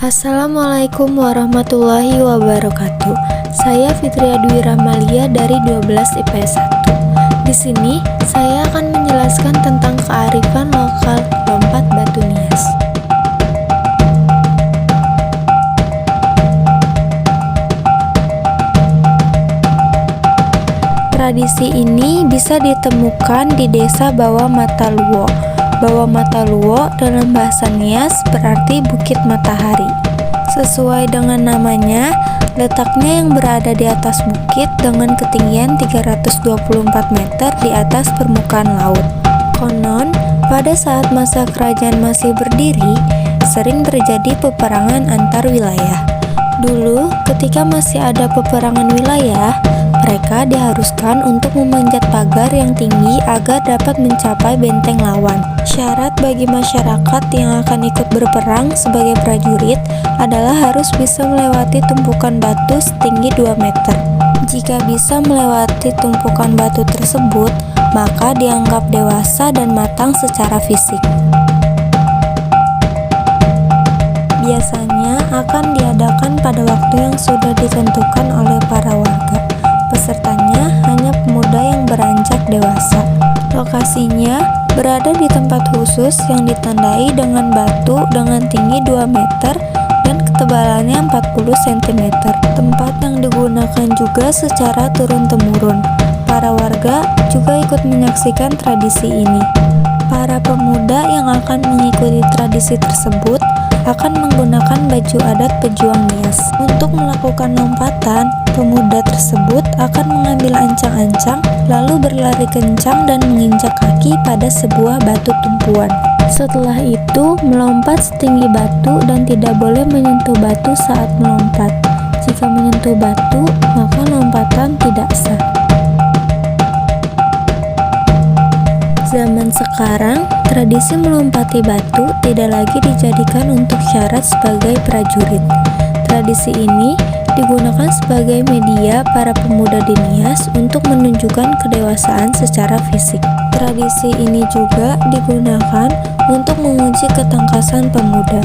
Assalamualaikum warahmatullahi wabarakatuh. Saya Fitria Dwi Rahmalia dari 12 IPS 1. Di sini saya akan menjelaskan tentang kearifan lokal lompat batu nias. Tradisi ini bisa ditemukan di Desa Bawah Mataluwo. Bawah Mataluwo dalam bahasa Nias berarti Bukit Matahari. Sesuai dengan namanya, letaknya yang berada di atas bukit dengan ketinggian 324 meter di atas permukaan laut. Konon, pada saat masa kerajaan masih berdiri, sering terjadi peperangan antar wilayah. Dulu, ketika masih ada peperangan wilayah, mereka diharuskan untuk memanjat pagar yang tinggi agar dapat mencapai benteng lawan. Syarat bagi masyarakat yang akan ikut berperang sebagai prajurit adalah harus bisa melewati tumpukan batu setinggi 2 meter. Jika bisa melewati tumpukan batu tersebut, maka dianggap dewasa dan matang secara fisik. Biasanya akan diadakan pada waktu yang sudah ditentukan oleh para warga. Pesertanya hanya pemuda yang beranjak dewasa. Lokasinya berada di tempat khusus yang ditandai dengan batu dengan tinggi 2 meter dan ketebalannya 40 cm. Tempat yang digunakan juga secara turun-temurun. Para warga juga ikut menyaksikan tradisi ini. Para pemuda yang akan mengikuti tradisi tersebut akan menggunakan baju adat pejuang Nias. Untuk melakukan lompatan, pemuda tersebut akan mengambil ancang-ancang, lalu berlari kencang dan menginjak kaki pada sebuah batu tumpuan. Setelah itu, melompat setinggi batu dan tidak boleh menyentuh batu saat melompat. Jika menyentuh batu, maka lompatan tidak sah. Zaman sekarang, tradisi melompati batu tidak lagi dijadikan untuk syarat sebagai prajurit. Tradisi ini digunakan sebagai media para pemuda di Nias untuk menunjukkan kedewasaan secara fisik. Tradisi ini juga digunakan untuk menguji ketangkasan pemuda.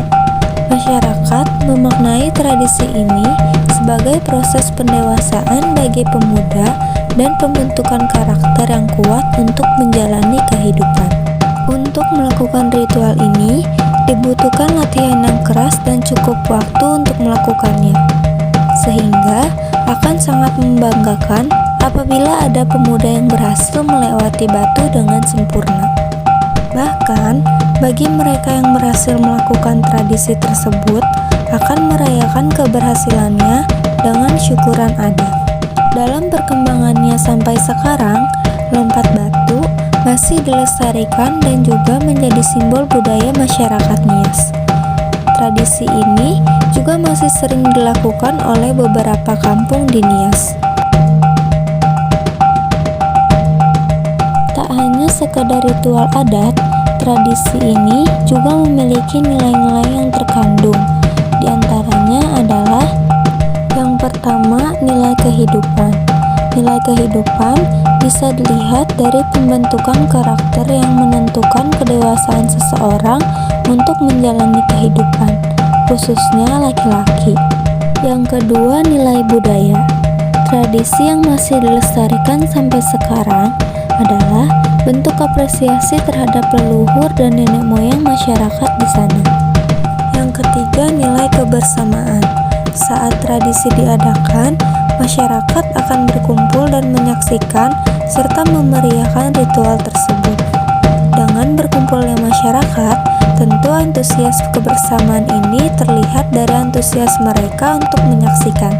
Masyarakat memaknai tradisi ini sebagai proses pendewasaan bagi pemuda dan pembentukan karakter yang kuat untuk menjalani kehidupan. Untuk melakukan ritual ini, dibutuhkan latihan yang keras dan cukup waktu untuk melakukannya. Sehingga akan sangat membanggakan apabila ada pemuda yang berhasil melewati batu dengan sempurna. Bahkan, bagi mereka yang berhasil melakukan tradisi tersebut, akan merayakan keberhasilannya dengan syukuran adat. Dalam perkembangannya sampai sekarang, lompat batu masih dilestarikan dan juga menjadi simbol budaya masyarakat Nias. Tradisi ini juga masih sering dilakukan oleh beberapa kampung di Nias. Tak hanya sekedar ritual adat, tradisi ini juga memiliki nilai-nilai yang terkandung. Di antaranya adalah yang pertama, nilai kehidupan. Nilai kehidupan bisa dilihat dari pembentukan karakter yang menentukan kedewasaan seseorang untuk menjalani kehidupan, khususnya laki-laki. Yang kedua, nilai budaya. Tradisi yang masih dilestarikan sampai sekarang adalah bentuk apresiasi terhadap leluhur dan nenek moyang masyarakat di sana. Yang ketiga, nilai kebersamaan. Saat tradisi diadakan, masyarakat akan berkumpul dan menyaksikan serta memeriahkan ritual tersebut. Dengan berkumpulnya masyarakat, tentu antusias kebersamaan ini terlihat dari antusias mereka untuk menyaksikan.